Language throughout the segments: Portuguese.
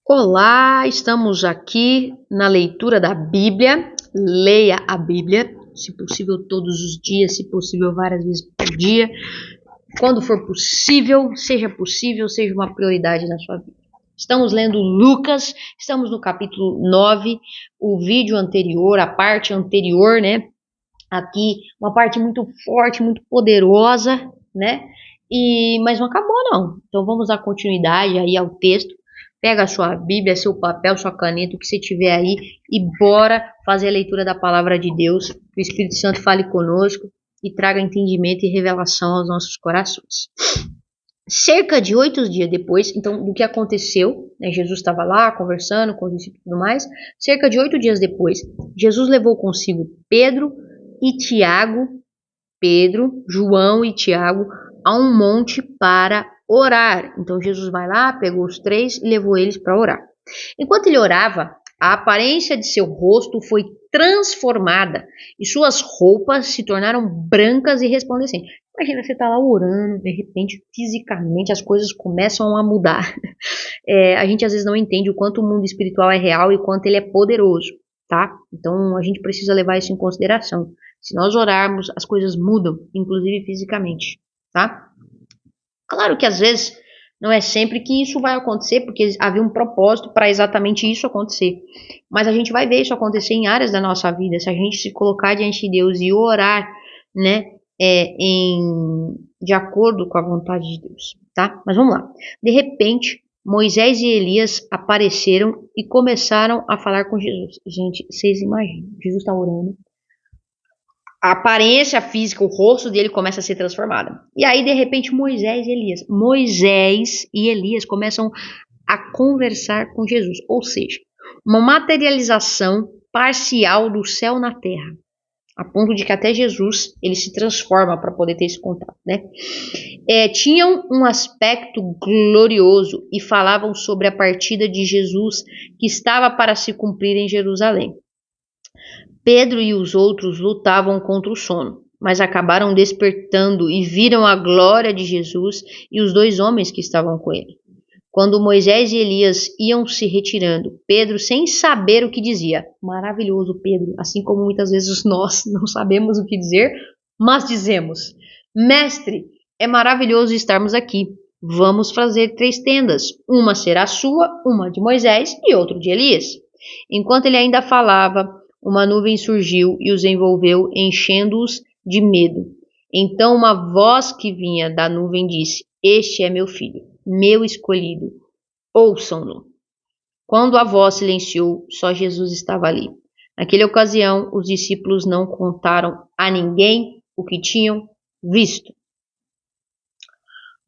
Olá, estamos aqui na leitura da Bíblia. Leia a Bíblia, se possível todos os dias, se possível várias vezes por dia. Quando for possível, seja uma prioridade na sua vida. Estamos lendo Lucas, estamos no capítulo 9, o vídeo anterior, a parte anterior, né? Aqui, uma parte muito forte, muito poderosa, né? Mas não acabou não. Então vamos dar continuidade aí ao texto. Pega a sua Bíblia, seu papel, sua caneta, o que você tiver aí e bora fazer a leitura da palavra de Deus. Que o Espírito Santo fale conosco e traga entendimento e revelação aos nossos corações. Cerca de 8 dias depois, então, do que aconteceu, né, Jesus estava lá conversando com os discípulos e tudo mais. Cerca de 8 dias depois, Jesus levou consigo Pedro, João e Tiago, a um monte para orar. Então Jesus vai lá, pegou os três e levou eles para orar. Enquanto ele orava, a aparência de seu rosto foi transformada e suas roupas se tornaram brancas e resplandecentes. Imagina, você está lá orando, de repente, fisicamente, as coisas começam a mudar. A gente às vezes não entende o quanto o mundo espiritual é real e o quanto ele é poderoso, tá? Então a gente precisa levar isso em consideração. Se nós orarmos, as coisas mudam, inclusive fisicamente, tá? Claro que às vezes não é sempre que isso vai acontecer, porque havia um propósito para exatamente isso acontecer. Mas a gente vai ver isso acontecer em áreas da nossa vida, se a gente se colocar diante de Deus e orar, né, de acordo com a vontade de Deus, tá? Mas vamos lá. De repente, Moisés e Elias apareceram e começaram a falar com Jesus. Gente, vocês imaginam, Jesus está orando. A aparência física, o rosto dele começa a ser transformada. E aí, de repente, Moisés e Elias começam a conversar com Jesus. Ou seja, uma materialização parcial do céu na terra. A ponto de que até Jesus, ele se transforma para poder ter esse contato, né? Tinham um aspecto glorioso e falavam sobre a partida de Jesus que estava para se cumprir em Jerusalém. Pedro e os outros lutavam contra o sono, mas acabaram despertando e viram a glória de Jesus e os dois homens que estavam com ele. Quando Moisés e Elias iam se retirando, Pedro, sem saber o que dizia, maravilhoso Pedro, assim como muitas vezes nós não sabemos o que dizer, mas dizemos, mestre, é maravilhoso estarmos aqui, vamos fazer 3 tendas, uma será sua, uma de Moisés e outra de Elias. Enquanto ele ainda falava, uma nuvem surgiu e os envolveu, enchendo-os de medo. Então uma voz que vinha da nuvem disse, este é meu filho, meu escolhido, ouçam-no. Quando a voz silenciou, só Jesus estava ali. Naquela ocasião, os discípulos não contaram a ninguém o que tinham visto.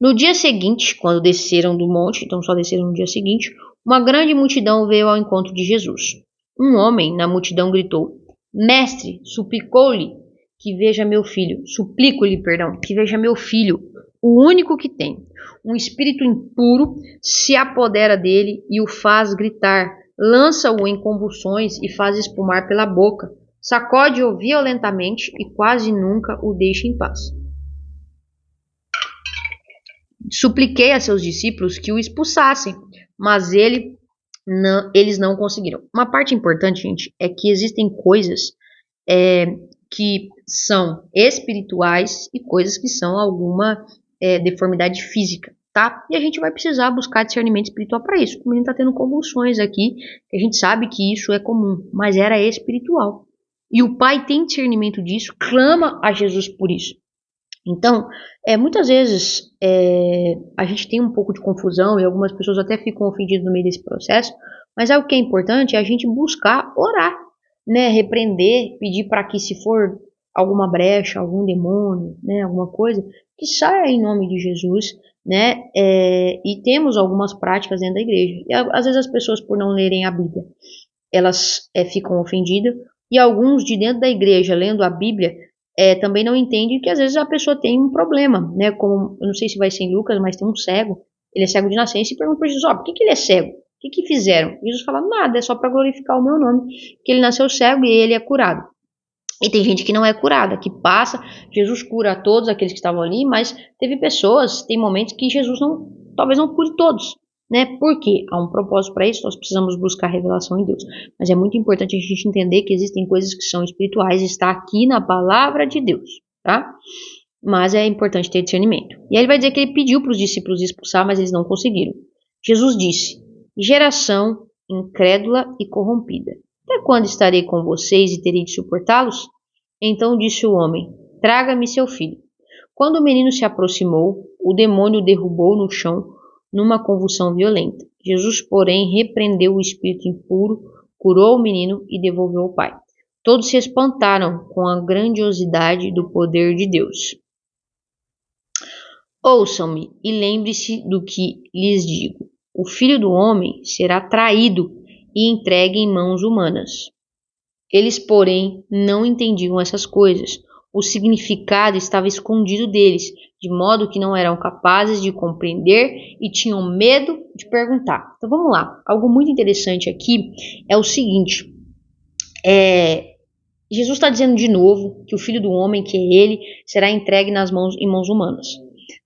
No dia seguinte, quando desceram do monte, então só desceram no dia seguinte, uma grande multidão veio ao encontro de Jesus. Um homem na multidão gritou, mestre, suplico-lhe que veja meu filho, que veja meu filho, o único que tem. Um espírito impuro se apodera dele e o faz gritar, lança-o em convulsões e faz espumar pela boca, sacode-o violentamente e quase nunca o deixa em paz. Supliquei a seus discípulos que o expulsassem, mas eles não conseguiram. Uma parte importante, gente, é que existem coisas que são espirituais e coisas que são alguma deformidade física, tá? E a gente vai precisar buscar discernimento espiritual para isso. O menino está tendo convulsões aqui, a gente sabe que isso é comum, mas era espiritual. E o pai tem discernimento disso, clama a Jesus por isso. Então, muitas vezes a gente tem um pouco de confusão e algumas pessoas até ficam ofendidas no meio desse processo, mas o que é importante é a gente buscar orar, né, repreender, pedir para que, se for alguma brecha, algum demônio, né, alguma coisa, que saia em nome de Jesus, né, e temos algumas práticas dentro da igreja. E às vezes as pessoas, por não lerem a Bíblia, elas ficam ofendidas, e alguns de dentro da igreja, lendo a Bíblia, também não entendem que às vezes a pessoa tem um problema, né, como, eu não sei se vai ser em Lucas, mas tem um cego, ele é cego de nascença, e pergunta para Jesus, por que ele é cego? O que fizeram? Jesus fala, nada, é só para glorificar o meu nome, que ele nasceu cego e ele é curado. E tem gente que não é curada, que passa, Jesus cura a todos aqueles que estavam ali, mas teve pessoas, tem momentos que Jesus talvez não cure todos, né? Por quê? Há um propósito para isso, nós precisamos buscar revelação em Deus. Mas é muito importante a gente entender que existem coisas que são espirituais, está aqui na palavra de Deus, tá? Mas é importante ter discernimento. E aí ele vai dizer que ele pediu para os discípulos expulsar, mas eles não conseguiram. Jesus disse: geração incrédula e corrompida, até quando estarei com vocês e terei de suportá-los? Então disse o homem: traga-me seu filho. Quando o menino se aproximou, o demônio o derrubou no chão numa convulsão violenta. Jesus, porém, repreendeu o espírito impuro, curou o menino e devolveu ao pai. Todos se espantaram com a grandiosidade do poder de Deus. Ouçam-me e lembre-se do que lhes digo. O Filho do Homem será traído e entregue em mãos humanas. Eles, porém, não entendiam essas coisas. O significado estava escondido deles, de modo que não eram capazes de compreender e tinham medo de perguntar. Então vamos lá. Algo muito interessante aqui é o seguinte. Jesus está dizendo de novo que o Filho do Homem, que é ele, será entregue em mãos humanas.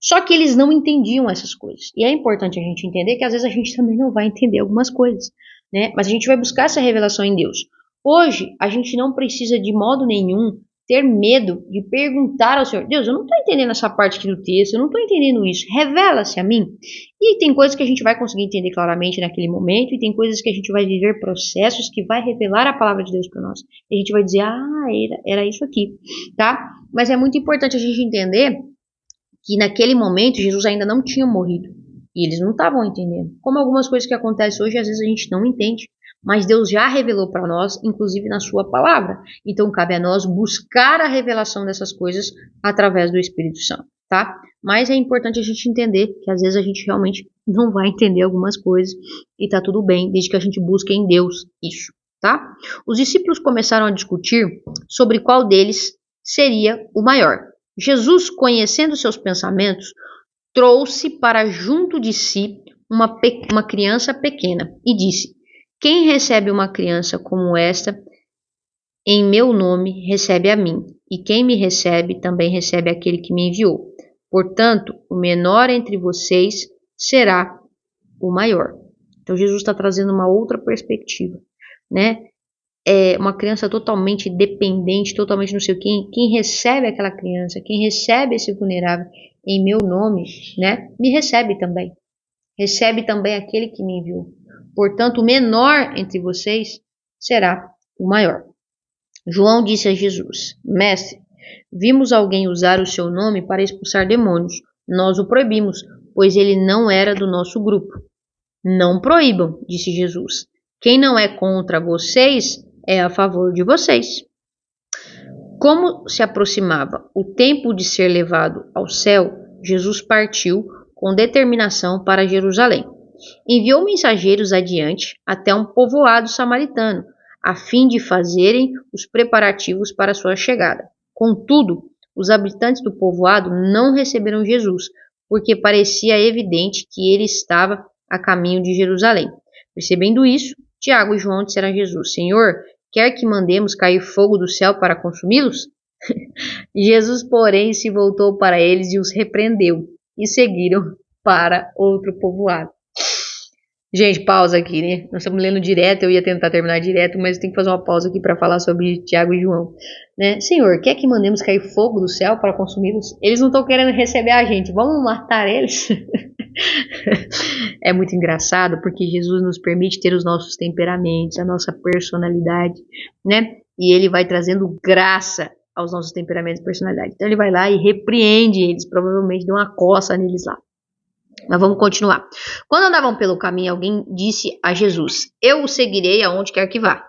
Só que eles não entendiam essas coisas. E é importante a gente entender que às vezes a gente também não vai entender algumas coisas, né? Mas a gente vai buscar essa revelação em Deus. Hoje, a gente não precisa de modo nenhum ter medo de perguntar ao Senhor: Deus, eu não estou entendendo essa parte aqui do texto, eu não estou entendendo isso, revela-se a mim. E tem coisas que a gente vai conseguir entender claramente naquele momento, e tem coisas que a gente vai viver processos que vai revelar a palavra de Deus para nós. E a gente vai dizer: era isso aqui, tá? Mas é muito importante a gente entender que naquele momento Jesus ainda não tinha morrido. E eles não estavam entendendo. Como algumas coisas que acontecem hoje, às vezes a gente não entende. Mas Deus já revelou para nós, inclusive na sua palavra. Então cabe a nós buscar a revelação dessas coisas através do Espírito Santo, tá? Mas é importante a gente entender que às vezes a gente realmente não vai entender algumas coisas. E tá tudo bem, desde que a gente busque em Deus isso, tá? Os discípulos começaram a discutir sobre qual deles seria o maior. Jesus, conhecendo seus pensamentos, trouxe para junto de si uma criança pequena e disse: quem recebe uma criança como esta, em meu nome, recebe a mim, e quem me recebe, também recebe aquele que me enviou. Portanto, o menor entre vocês será o maior. Então, Jesus está trazendo uma outra perspectiva, né? É uma criança totalmente dependente, totalmente não sei o que. Quem recebe aquela criança, quem recebe esse vulnerável em meu nome, né, me recebe também. Recebe também aquele que me enviou. Portanto, o menor entre vocês será o maior. João disse a Jesus: Mestre, vimos alguém usar o seu nome para expulsar demônios. Nós o proibimos, pois ele não era do nosso grupo. Não proíbam, disse Jesus. Quem não é contra vocês é a favor de vocês. Como se aproximava o tempo de ser levado ao céu, Jesus partiu com determinação para Jerusalém. Enviou mensageiros adiante até um povoado samaritano, a fim de fazerem os preparativos para sua chegada. Contudo, os habitantes do povoado não receberam Jesus, porque parecia evidente que ele estava a caminho de Jerusalém. Percebendo isso, Tiago e João disseram a Jesus: Senhor, quer que mandemos cair fogo do céu para consumi-los? Jesus, porém, se voltou para eles e os repreendeu, e seguiram para outro povoado. Gente, pausa aqui, né? Nós estamos lendo direto, eu ia tentar terminar direto, mas tem que fazer uma pausa aqui para falar sobre Tiago e João, né? Senhor, quer que mandemos cair fogo do céu para consumi-los? Eles não estão querendo receber a gente, vamos matar eles? É muito engraçado porque Jesus nos permite ter os nossos temperamentos, a nossa personalidade, né? E ele vai trazendo graça aos nossos temperamentos e personalidade. Então ele vai lá e repreende eles, provavelmente deu uma coça neles lá. Mas vamos continuar. Quando andavam pelo caminho, alguém disse a Jesus: eu o seguirei aonde quer que vá.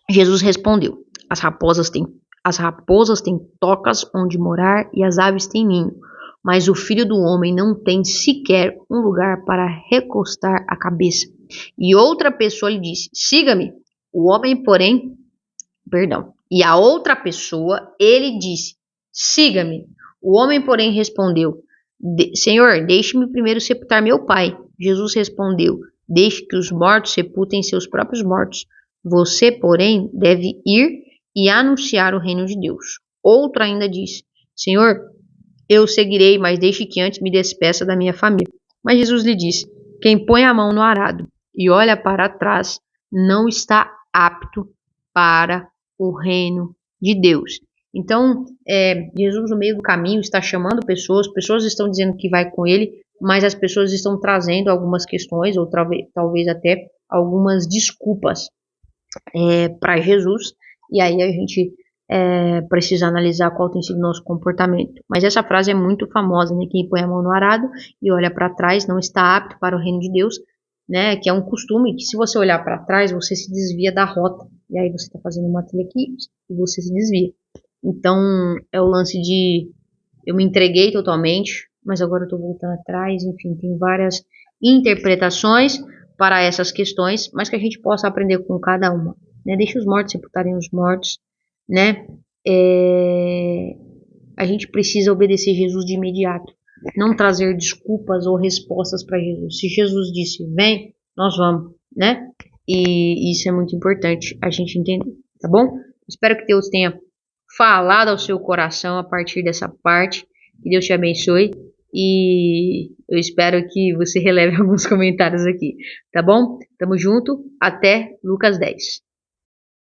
Jesus respondeu: as raposas têm tocas onde morar e as aves têm ninho, mas o Filho do Homem não tem sequer um lugar para recostar a cabeça. E outra pessoa lhe disse: siga-me. E a outra pessoa, ele disse: siga-me. O homem, porém, respondeu: Senhor, deixe-me primeiro sepultar meu pai. Jesus respondeu: deixe que os mortos sepultem seus próprios mortos. Você, porém, deve ir e anunciar o reino de Deus. Outro ainda disse: Senhor, eu seguirei, mas deixe que antes me despeça da minha família. Mas Jesus lhe disse: quem põe a mão no arado e olha para trás não está apto para o reino de Deus. Então, Jesus no meio do caminho está chamando pessoas estão dizendo que vai com ele, mas as pessoas estão trazendo algumas questões, ou talvez até algumas desculpas para Jesus, e aí a gente precisa analisar qual tem sido o nosso comportamento. Mas essa frase é muito famosa, né? Quem põe a mão no arado e olha para trás não está apto para o reino de Deus, né? Que é um costume que se você olhar para trás, você se desvia da rota. E aí você está fazendo uma trilha aqui e você se desvia. Então, é o lance de eu me entreguei totalmente, mas agora eu estou voltando atrás. Enfim, tem várias interpretações para essas questões, mas que a gente possa aprender com cada uma. Né? Deixe os mortos sepultarem os mortos, né? A gente precisa obedecer Jesus de imediato, não trazer desculpas ou respostas para Jesus. Se Jesus disse, vem, nós vamos, né? E isso é muito importante a gente entender, tá bom? Espero que Deus tenha falado ao seu coração a partir dessa parte. Que Deus te abençoe. E eu espero que você releve alguns comentários aqui, tá bom? Tamo junto. Até Lucas 10.